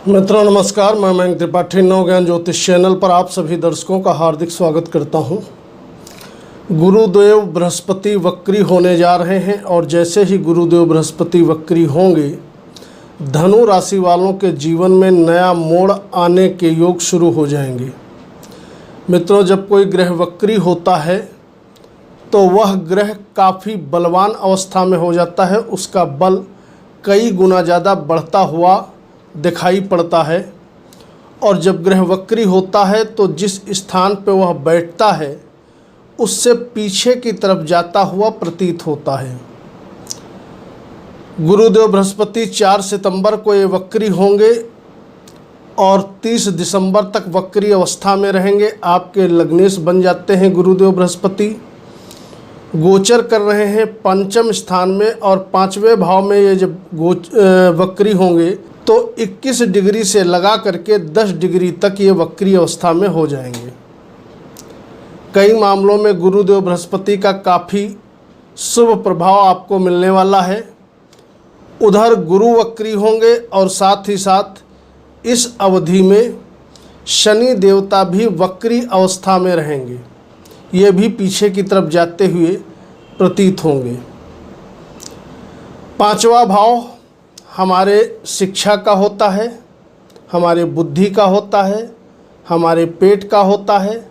मित्रों नमस्कार, मैं मयंक त्रिपाठी नव ज्ञान ज्योतिष चैनल पर आप सभी दर्शकों का हार्दिक स्वागत करता हूं। गुरुदेव बृहस्पति वक्री होने जा रहे हैं और जैसे ही गुरुदेव बृहस्पति वक्री होंगे, धनु राशि वालों के जीवन में नया मोड़ आने के योग शुरू हो जाएंगे। मित्रों, जब कोई ग्रह वक्री होता है तो वह ग्रह काफ़ी बलवान अवस्था में हो जाता है, उसका बल कई गुना ज़्यादा बढ़ता हुआ दिखाई पड़ता है। और जब ग्रह वक्री होता है तो जिस स्थान पर वह बैठता है उससे पीछे की तरफ जाता हुआ प्रतीत होता है। गुरुदेव बृहस्पति 4 सितंबर को ये वक्री होंगे और 30 दिसंबर तक वक्री अवस्था में रहेंगे। आपके लग्नेश बन जाते हैं गुरुदेव बृहस्पति, गोचर कर रहे हैं पंचम स्थान में और 5वें भाव में ये जब वक्री होंगे तो 21 डिग्री से लगा करके 10 डिग्री तक ये वक्री अवस्था में हो जाएंगे। कई मामलों में गुरुदेव बृहस्पति का काफ़ी शुभ प्रभाव आपको मिलने वाला है। उधर गुरु वक्री होंगे और साथ ही साथ इस अवधि में शनि देवता भी वक्री अवस्था में रहेंगे, ये भी पीछे की तरफ जाते हुए प्रतीत होंगे। 5वां भाव हमारे शिक्षा का होता है, हमारे बुद्धि का होता है, हमारे पेट का होता है,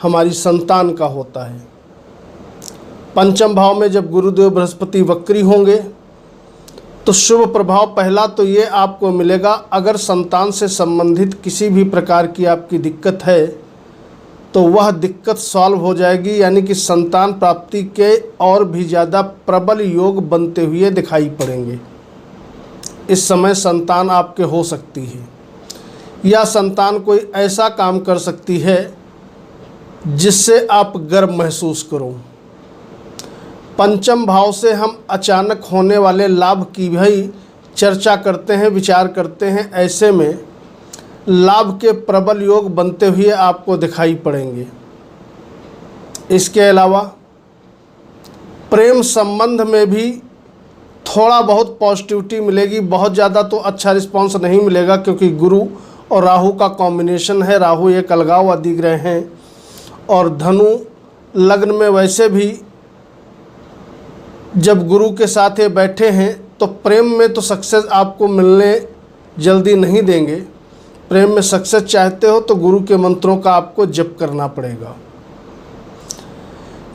हमारी संतान का होता है। पंचम भाव में जब गुरुदेव बृहस्पति वक्री होंगे तो शुभ प्रभाव पहला तो ये आपको मिलेगा, अगर संतान से संबंधित किसी भी प्रकार की आपकी दिक्कत है तो वह दिक्कत सॉल्व हो जाएगी, यानी कि संतान प्राप्ति के और भी ज़्यादा प्रबल योग बनते हुए दिखाई पड़ेंगे। इस समय संतान आपके हो सकती है या संतान कोई ऐसा काम कर सकती है जिससे आप गर्व महसूस करो। पंचम भाव से हम अचानक होने वाले लाभ की भी चर्चा करते हैं, विचार करते हैं। ऐसे में लाभ के प्रबल योग बनते हुए आपको दिखाई पड़ेंगे। इसके अलावा प्रेम संबंध में भी थोड़ा बहुत पॉजिटिविटी मिलेगी, बहुत ज़्यादा तो अच्छा रिस्पांस नहीं मिलेगा क्योंकि गुरु और राहु का कॉम्बिनेशन है। राहु एक अलगाववादी ग्रह हैं और धनु लग्न में वैसे भी जब गुरु के साथ ये बैठे हैं तो प्रेम में तो सक्सेस आपको मिलने जल्दी नहीं देंगे। प्रेम में सक्सेस चाहते हो तो गुरु के मंत्रों का आपको जप करना पड़ेगा।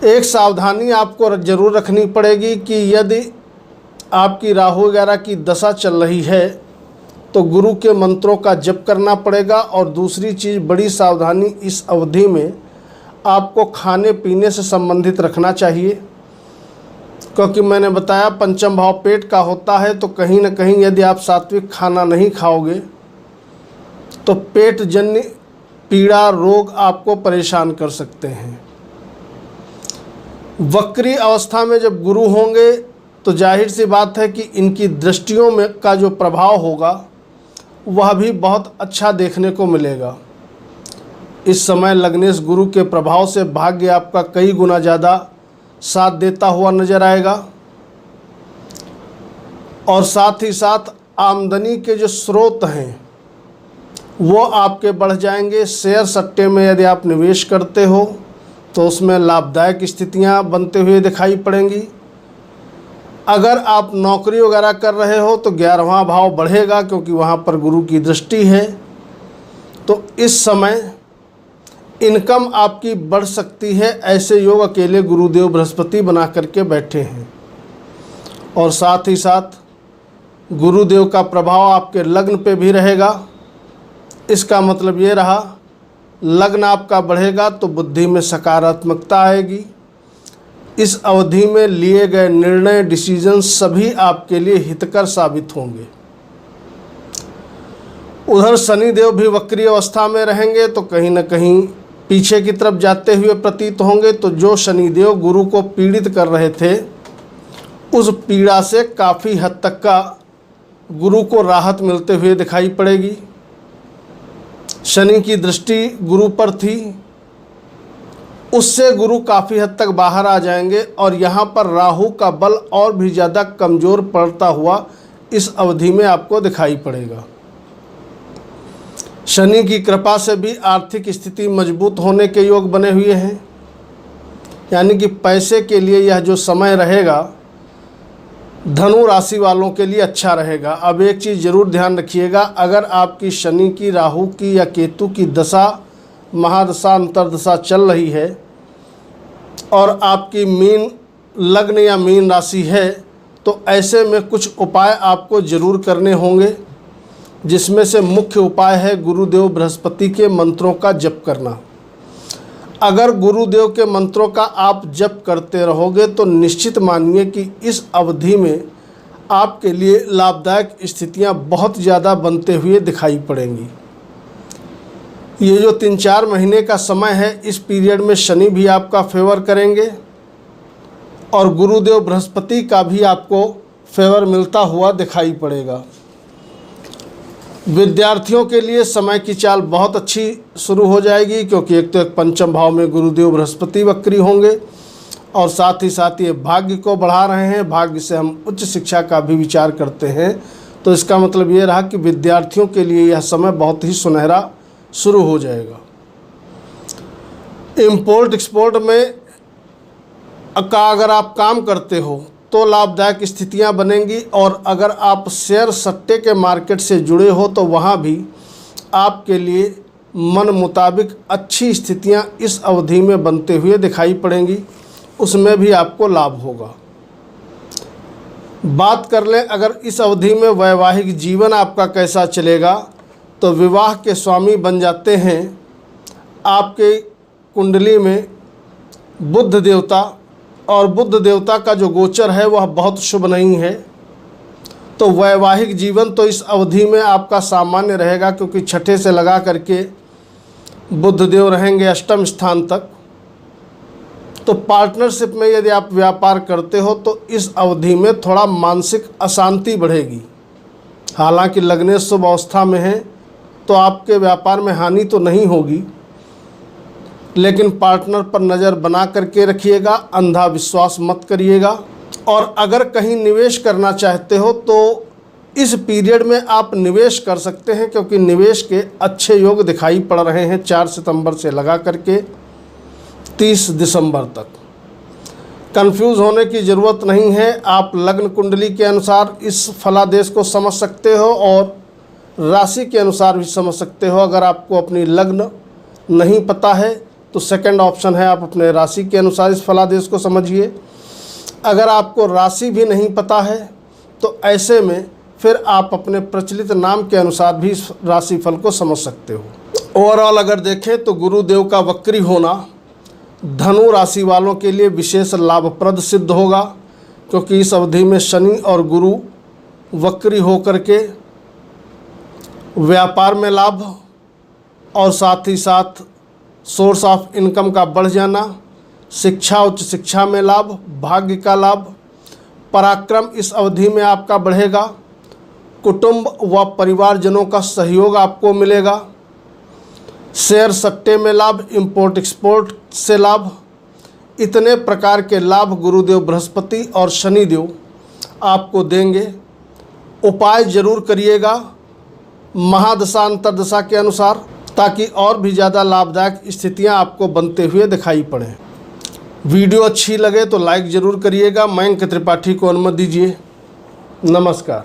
एक सावधानी आपको ज़रूर रखनी पड़ेगी कि यदि आपकी राहु वगैरह की दशा चल रही है तो गुरु के मंत्रों का जप करना पड़ेगा। और दूसरी चीज़, बड़ी सावधानी इस अवधि में आपको खाने पीने से संबंधित रखना चाहिए, क्योंकि मैंने बताया पंचम भाव पेट का होता है, तो कहीं ना कहीं यदि आप सात्विक खाना नहीं खाओगे तो पेट जन्य पीड़ा रोग आपको परेशान कर सकते हैं। वक्री अवस्था में जब गुरु होंगे तो जाहिर सी बात है कि इनकी दृष्टियों में का जो प्रभाव होगा वह भी बहुत अच्छा देखने को मिलेगा। इस समय लग्नेश गुरु के प्रभाव से भाग्य आपका कई गुना ज़्यादा साथ देता हुआ नजर आएगा और साथ ही साथ आमदनी के जो स्रोत हैं वो आपके बढ़ जाएंगे। शेयर सट्टे में यदि आप निवेश करते हो तो उसमें लाभदायक स्थितियां बनते हुए दिखाई पड़ेंगी। अगर आप नौकरी वगैरह कर रहे हो तो 11वां भाव बढ़ेगा क्योंकि वहाँ पर गुरु की दृष्टि है, तो इस समय इनकम आपकी बढ़ सकती है। ऐसे योग अकेले गुरुदेव बृहस्पति बना करके बैठे हैं। और साथ ही साथ गुरुदेव का प्रभाव आपके लग्न पे भी रहेगा। इसका मतलब ये रहा, लग्न आपका बढ़ेगा तो बुद्धि में सकारात्मकता आएगी। इस अवधि में लिए गए निर्णय, डिसीजन सभी आपके लिए हितकर साबित होंगे। उधर शनिदेव भी वक्री अवस्था में रहेंगे तो कहीं ना कहीं पीछे की तरफ जाते हुए प्रतीत होंगे। तो जो शनिदेव गुरु को पीड़ित कर रहे थे उस पीड़ा से काफ़ी हद तक का गुरु को राहत मिलते हुए दिखाई पड़ेगी। शनि की दृष्टि गुरु पर थी, उससे गुरु काफ़ी हद तक बाहर आ जाएंगे और यहाँ पर राहु का बल और भी ज़्यादा कमज़ोर पड़ता हुआ इस अवधि में आपको दिखाई पड़ेगा। शनि की कृपा से भी आर्थिक स्थिति मजबूत होने के योग बने हुए हैं, यानी कि पैसे के लिए यह जो समय रहेगा धनु राशि वालों के लिए अच्छा रहेगा। अब एक चीज़ ज़रूर ध्यान रखिएगा, अगर आपकी शनि की, राहु की या केतु की दशा, महादशा, अंतर्दशा चल रही है और आपकी मीन लग्न या मीन राशि है, तो ऐसे में कुछ उपाय आपको ज़रूर करने होंगे, जिसमें से मुख्य उपाय है गुरुदेव बृहस्पति के मंत्रों का जप करना। अगर गुरुदेव के मंत्रों का आप जप करते रहोगे तो निश्चित मानिए कि इस अवधि में आपके लिए लाभदायक स्थितियां बहुत ज़्यादा बनते हुए दिखाई पड़ेंगी। ये जो 3-4 महीने का समय है, इस पीरियड में शनि भी आपका फेवर करेंगे और गुरुदेव बृहस्पति का भी आपको फेवर मिलता हुआ दिखाई पड़ेगा। विद्यार्थियों के लिए समय की चाल बहुत अच्छी शुरू हो जाएगी, क्योंकि एक तो एक पंचम भाव में गुरुदेव बृहस्पति वक्री होंगे और साथ ही साथ ये भाग्य को बढ़ा रहे हैं। भाग्य से हम उच्च शिक्षा का भी विचार करते हैं, तो इसका मतलब ये रहा कि विद्यार्थियों के लिए यह समय बहुत ही सुनहरा शुरू हो जाएगा। इम्पोर्ट एक्सपोर्ट में अगर आप काम करते हो तो लाभदायक स्थितियां बनेंगी, और अगर आप शेयर सट्टे के मार्केट से जुड़े हो तो वहां भी आपके लिए मन मुताबिक अच्छी स्थितियां इस अवधि में बनते हुए दिखाई पड़ेंगी, उसमें भी आपको लाभ होगा। बात कर लें अगर इस अवधि में वैवाहिक जीवन आपका कैसा चलेगा, तो विवाह के स्वामी बन जाते हैं आपके कुंडली में बुध देवता, और बुध देवता का जो गोचर है वह बहुत शुभ नहीं है। तो वैवाहिक जीवन तो इस अवधि में आपका सामान्य रहेगा, क्योंकि छठे से लगा करके बुध देव रहेंगे अष्टम स्थान तक। तो पार्टनरशिप में यदि आप व्यापार करते हो तो इस अवधि में थोड़ा मानसिक अशांति बढ़ेगी। हालांकि लग्ने शुभ अवस्था में है तो आपके व्यापार में हानि तो नहीं होगी, लेकिन पार्टनर पर नज़र बना करके रखिएगा, अंधा विश्वास मत करिएगा। और अगर कहीं निवेश करना चाहते हो तो इस पीरियड में आप निवेश कर सकते हैं, क्योंकि निवेश के अच्छे योग दिखाई पड़ रहे हैं 4 सितंबर से लगा करके 30 दिसंबर तक। कंफ्यूज होने की ज़रूरत नहीं है, आप लग्न कुंडली के अनुसार इस फलादेश को समझ सकते हो और राशि के अनुसार भी समझ सकते हो। अगर आपको अपनी लग्न नहीं पता है तो सेकंड ऑप्शन है, आप अपने राशि के अनुसार इस फलादेश को समझिए। अगर आपको राशि भी नहीं पता है तो ऐसे में फिर आप अपने प्रचलित नाम के अनुसार भी इस राशिफल को समझ सकते हो। ओवरऑल अगर देखें तो गुरुदेव का वक्री होना धनु राशि वालों के लिए विशेष लाभप्रद सिद्ध होगा, क्योंकि इस अवधि में शनि और गुरु वक्री होकर के व्यापार में लाभ और साथ ही साथ सोर्स ऑफ इनकम का बढ़ जाना, शिक्षा, उच्च शिक्षा में लाभ, भाग्य का लाभ, पराक्रम इस अवधि में आपका बढ़ेगा, कुटुंब व परिवारजनों का सहयोग आपको मिलेगा, शेयर सट्टे में लाभ, इंपोर्ट एक्सपोर्ट से लाभ, इतने प्रकार के लाभ गुरुदेव बृहस्पति और शनिदेव आपको देंगे। उपाय जरूर करिएगा महादशा अंतर्दशा के अनुसार, ताकि और भी ज़्यादा लाभदायक स्थितियां आपको बनते हुए दिखाई पड़ें। वीडियो अच्छी लगे तो लाइक ज़रूर करिएगा। मयंक त्रिपाठी को अनुमति दीजिए। नमस्कार।